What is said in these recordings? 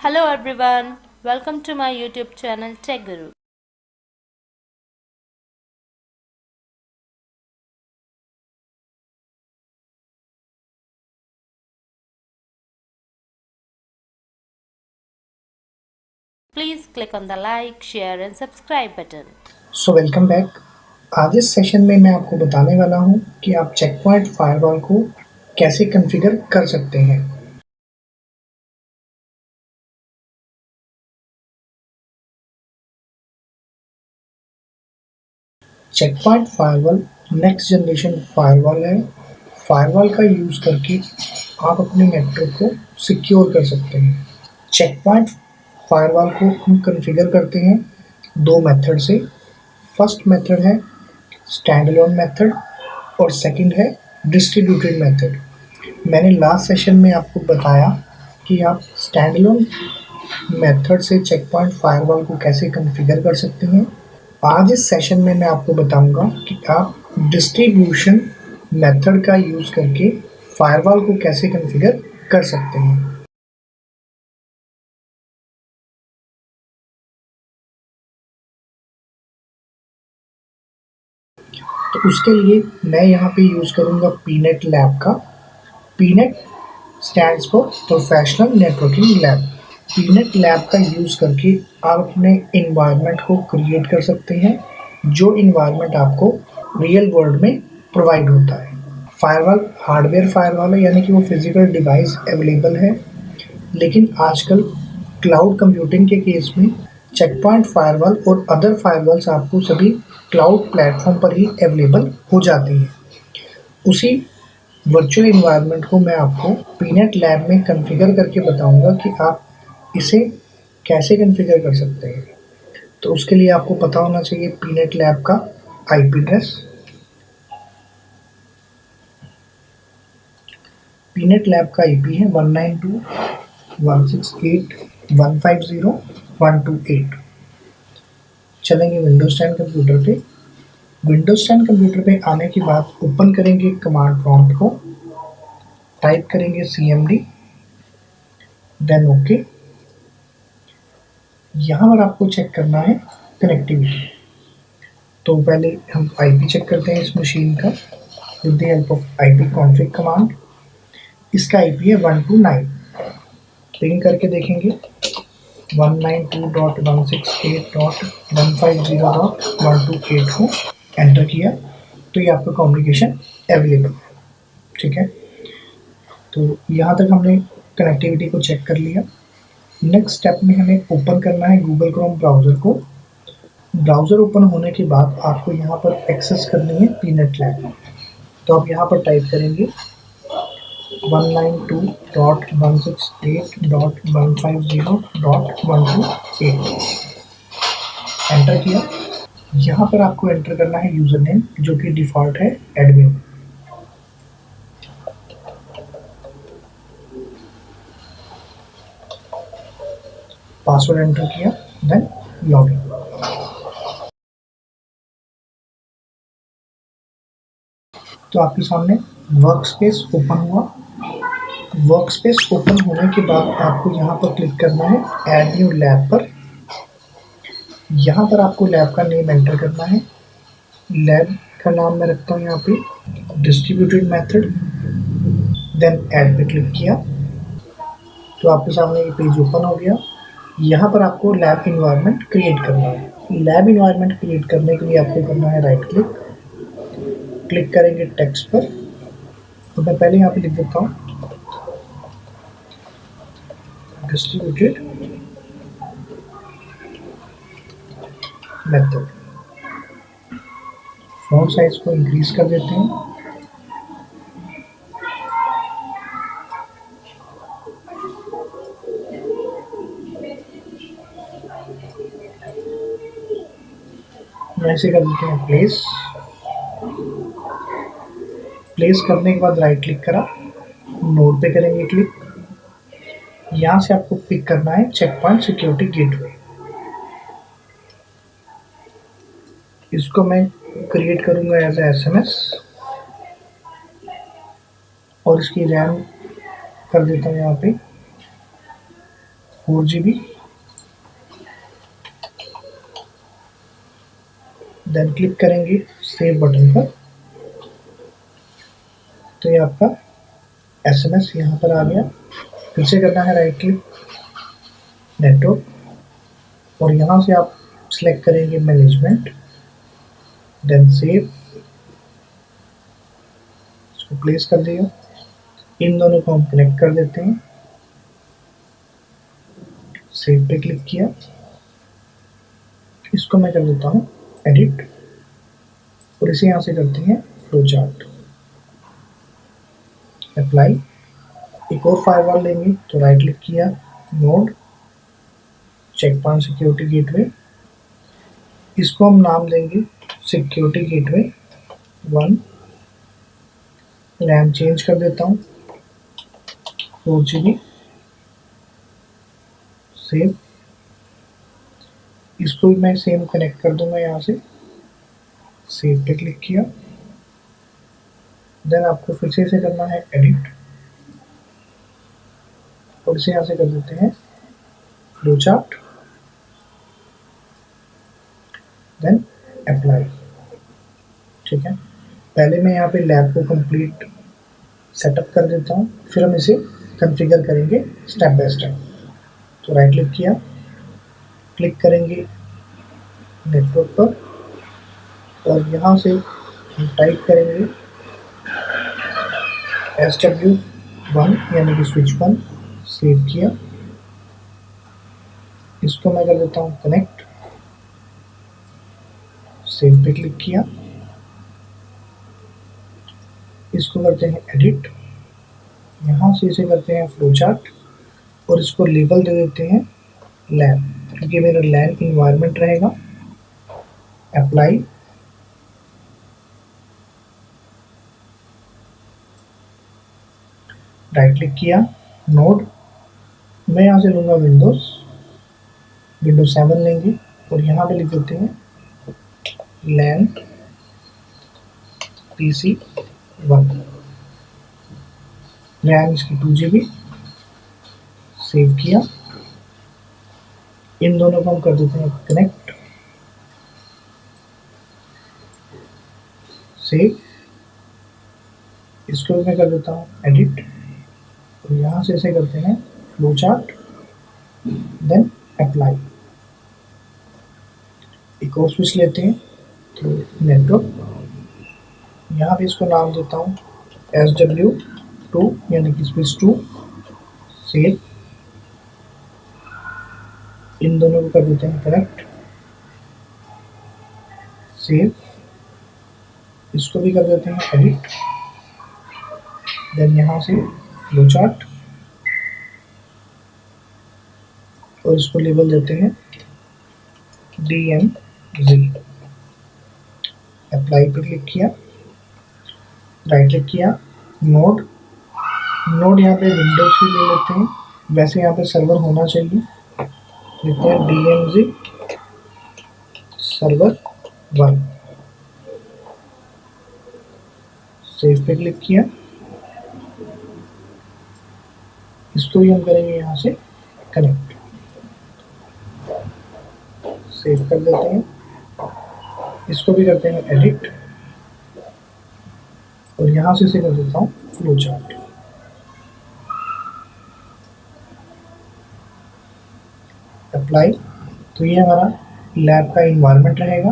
Hello everyone, welcome to my YouTube channel Tech Guru. Please click on the like, share and subscribe button. Welcome back. आज इस session में मैं आपको बताने वाला हूं कि आप चेक पॉइंट फायरवॉल को कैसे कॉन्फ़िगर कर सकते हैं। Check Point firewall next generation firewall है। फायरवॉल का यूज़ करके आप अपने नेटवर्क को सिक्योर कर सकते हैं। चेक पॉइंट फायरवॉल को हम कॉन्फ़िगर करते हैं दो मेथड से। फर्स्ट मेथड है स्टैंड अलोन मेथड और सेकंड है डिस्ट्रीब्यूटेड मेथड। मैंने लास्ट सेशन में आपको बताया कि आप स्टैंड अलोन मेथड से चेक पॉइंट फायरवॉल को कैसे कॉन्फ़िगर कर सकते हैं। आज इस सेशन में मैं आपको बताऊंगा कि आप डिस्ट्रीब्यूशन मेथड का यूज़ करके फायरवॉल को कैसे कॉन्फ़िगर कर सकते हैं। तो उसके लिए मैं यहाँ पे यूज़ करूँगा पीनेट लैब का। Pennant stands for professional networking lab. Pennant lab का यूज़ करके आप अपने इन्वायरमेंट को क्रिएट कर सकते हैं, जो इन्वायरमेंट आपको रियल वर्ल्ड में प्रोवाइड होता है। फायरवॉल हार्डवेयर फायरवॉल है, यानी कि वो फिजिकल डिवाइस अवेलेबल है, लेकिन आजकल क्लाउड कंप्यूटिंग के केस में चेक पॉइंट फायरवॉल और अदर फायरवॉल्स आपको सभी क्लाउड प्लेटफॉर्म पर ही अवेलेबल हो जाती हैं। उसी वर्चुअल इन्वायरमेंट को मैं आपको पीनेट लैब में कॉन्फ़िगर करके बताऊंगा कि आप इसे कैसे कॉन्फ़िगर कर सकते हैं। तो उसके लिए आपको पता होना चाहिए पीनेट लैब का आईपी एड्रेस। पीनेट लैब का आईपी है 192.168.150.128। चलेंगे विंडोज 10 कंप्यूटर पे। विंडोज 10 कंप्यूटर पे आने के बाद ओपन करेंगे कमांड प्रॉम्प्ट को, टाइप करेंगे cmd, देन ओके। यहाँ पर आपको चेक करना है कनेक्टिविटी। तो पहले हम आईपी चेक करते हैं इस मशीन का with the help of IP config command. इसका आईपी है 129। पिंग करके देखेंगे 192.168.150.128 को एंटर किया तो ये आपका कम्युनिकेशन अवेलेबल है। ठीक है, तो यहाँ तक हमने कनेक्टिविटी को चेक कर लिया। नेक्स्ट स्टेप में हमें ओपन करना है गूगल क्रोम ब्राउज़र को। ब्राउज़र ओपन होने के बाद आपको यहाँ पर एक्सेस करनी है पीनेट लैब। तो आप यहाँ पर टाइप करेंगे 192.168.150.128। एंटर किया। यहाँ पर आपको एंटर करना है यूज़र नेम, जो कि डिफ़ॉल्ट है एडमिन। पासवर्ड एंटर किया, देन लॉगिन। तो आपके सामने वर्कस्पेस ओपन हुआ। वर्कस्पेस ओपन होने के बाद आपको यहाँ पर क्लिक करना है ऐड न्यू लैब पर। यहाँ पर आपको लैब का नेम एंटर करना है। लैब का नाम मैं रखता हूँ यहाँ पे डिस्ट्रीब्यूटेड मेथड, देन ऐड पे क्लिक किया तो आपके सामने ये पेज ओपन हो गया। यहाँ पर आपको लैब इन्वायरमेंट क्रिएट करना है। लैब इन्वायरमेंट क्रिएट करने के लिए आपको करना है राइट क्लिक, क्लिक करेंगे टेक्स्ट पर। तो मैं पहले यहाँ पे लिख देता हूँ डिस्ट्रीब्यूटेड मेथड। फ़ॉन्ट साइज को इंक्रीज कर देते हैं। ऐसे कर देते हैं प्लेस। प्लेस करने के बाद राइट क्लिक करा, नोड पे करेंगे क्लिक। यहाँ से आपको पिक करना है चेक पॉइंट सिक्योरिटी गेटवे। इसको मैं क्रिएट करूँगा एज ए SMS और इसकी रैम कर देता हूँ यहाँ पे 4 GB, देन क्लिक करेंगे सेव बटन पर। तो ये आपका SMS यहाँ पर आ गया। फिर से करना है राइट क्लिक नेटवर्क और यहाँ से आप सिलेक्ट करेंगे मैनेजमेंट, देन सेव, इसको प्लेस कर दिया। इन दोनों को हम कनेक्ट कर देते हैं, सेव पे क्लिक किया। इसको मैं कर देता हूँ एडिट और इसे यहाँ से करते हैं फ्लो चार्ट, अप्लाई। एक और फायरवॉल लेंगे तो राइट क्लिक किया, node, Check Point security gateway, इसको हम नाम देंगे सिक्योरिटी गेटवे 1। रैम चेंज कर देता हूँ 4 GB, सेव। इसको भी मैं सेम कनेक्ट कर दूंगा यहाँ से, सेव पे क्लिक किया। देन आपको फिर से इसे करना है एडिट और इसे यहाँ से कर देते हैं फ्लो चार्ट, देन अप्लाई। ठीक है, पहले मैं यहाँ पे लैब को कंप्लीट सेटअप कर देता हूँ, फिर हम इसे कॉन्फ़िगर करेंगे स्टेप बाय स्टेप। तो राइट क्लिक किया, क्लिक करेंगे नेटवर्क पर और यहाँ से हम टाइप करेंगे SW1 यानी कि स्विच 1, सेव किया। इसको मैं कर देता हूँ कनेक्ट, सेव पे क्लिक किया। इसको करते हैं एडिट, यहाँ से इसे करते हैं फ्लो चार्ट और इसको लेबल दे देते हैं लैब, क्योंकि मेरा लैब इन्वायरमेंट रहेगा। अप्लाई, राइट क्लिक किया, नोड, मैं यहाँ से लूँगा विंडोज 7 लेंगे और यहाँ पे लिख देते हैं लैन PC 1, रैम इसकी 2 GB, सेव किया। इन दोनों को हम कर देते हैं कनेक्ट, सेव। इसको मैं कर देता हूँ एडिट और यहाँ से इसे करते हैं फ्लो चार्ट, देन अप्लाई। एक और स्विच लेते हैं तो नेटवर्क, यहाँ पे इसको नाम देता हूँ SW2 यानी कि स्विच 2, सेव। इन दोनों को कर देते हैं कनेक्ट, सेव। इसको भी कर देते हैं एडिट, देन यहाँ से फ्लो चार्ट और इसको लेबल देते हैं DMZ। अप्लाई पे क्लिक किया, राइट क्लिक किया, नोड, यहाँ पे विंडोज भी ले लेते हैं, वैसे यहाँ पे सर्वर होना चाहिए। लिखते हैं DMZ सर्वर 1, सेव पे क्लिक किया। इसको भी हम करेंगे यहाँ से कनेक्ट, सेव कर देते हैं। इसको भी करते हैं एडिट और यहाँ से इसे कर देता हूँ फ्लो चार्ट, अप्लाई। तो ये हमारा लैब का इन्वायरमेंट रहेगा।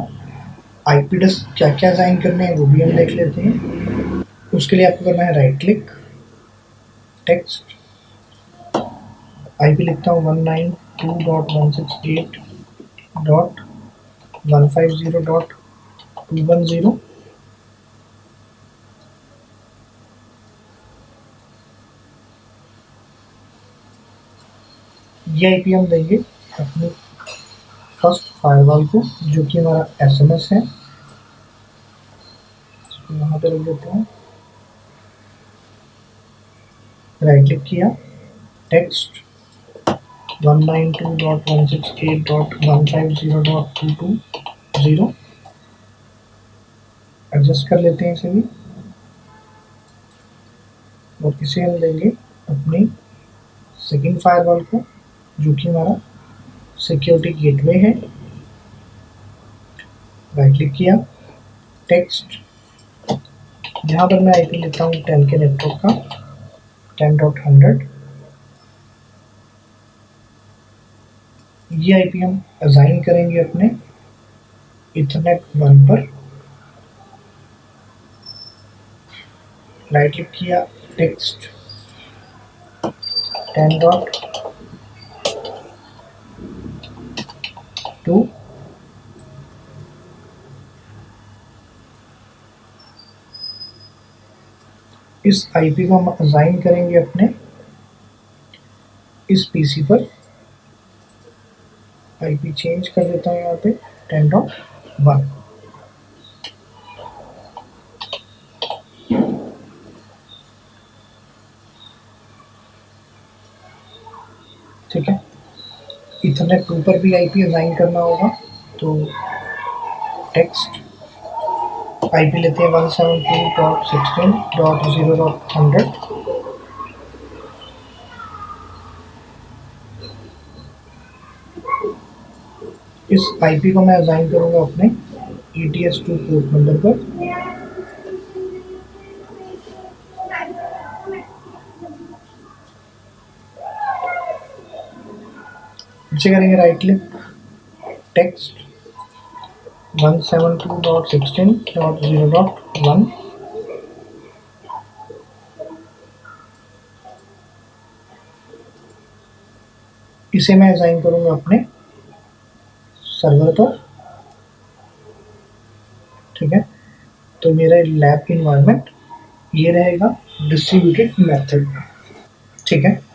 IP एड्रेस क्या क्या असाइन करने हैं वो भी हम देख लेते हैं। उसके लिए आपको करना है राइट क्लिक, टेक्स्ट, IP लिखता हूँ 192.168.150.210। ये IP हम देंगे अपनी फर्स्ट फायरवॉल को, जो कि हमारा SMS है। इसको यहाँ पे रख देते हैं, राइट क्लिक किया, टेक्स्ट 192.168.150.220, एडजस्ट कर लेते हैं इसे भी और इसे हम देंगे अपनी सेकेंड फायरवॉल को, जो कि हमारा सिक्योरिटी गेटवे है। राइट क्लिक किया, टेक्स्ट, यहाँ पर मैं आईपी लेता हूँ 10 के नेटवर्क का 10.100। ये आईपी हम असाइन करेंगे अपने इथरनेट 1 पर। राइट क्लिक किया, टेक्स्ट 10.2। इस आईपी को हम असाइन करेंगे अपने इस पीसी पर। आईपी चेंज कर देता हूँ यहाँ पे 10.1। ठीक है, इथरनेट 2 पर भी आईपी असाइन करना होगा, तो टेक्स्ट आईपी लेते हैं 172.16.0.100। इस आईपी को मैं असाइन करूंगा अपने ETS2 पोर्ट नंबर पर। नीचे करेंगे राइट क्लिक, टेक्स्ट 172.16.0.1। इसे मैं असाइन करूंगा अपने सर्वर पर। ठीक है, तो मेरा लैब इन्वायरमेंट ये रहेगा डिस्ट्रीब्यूटेड मेथड। ठीक है,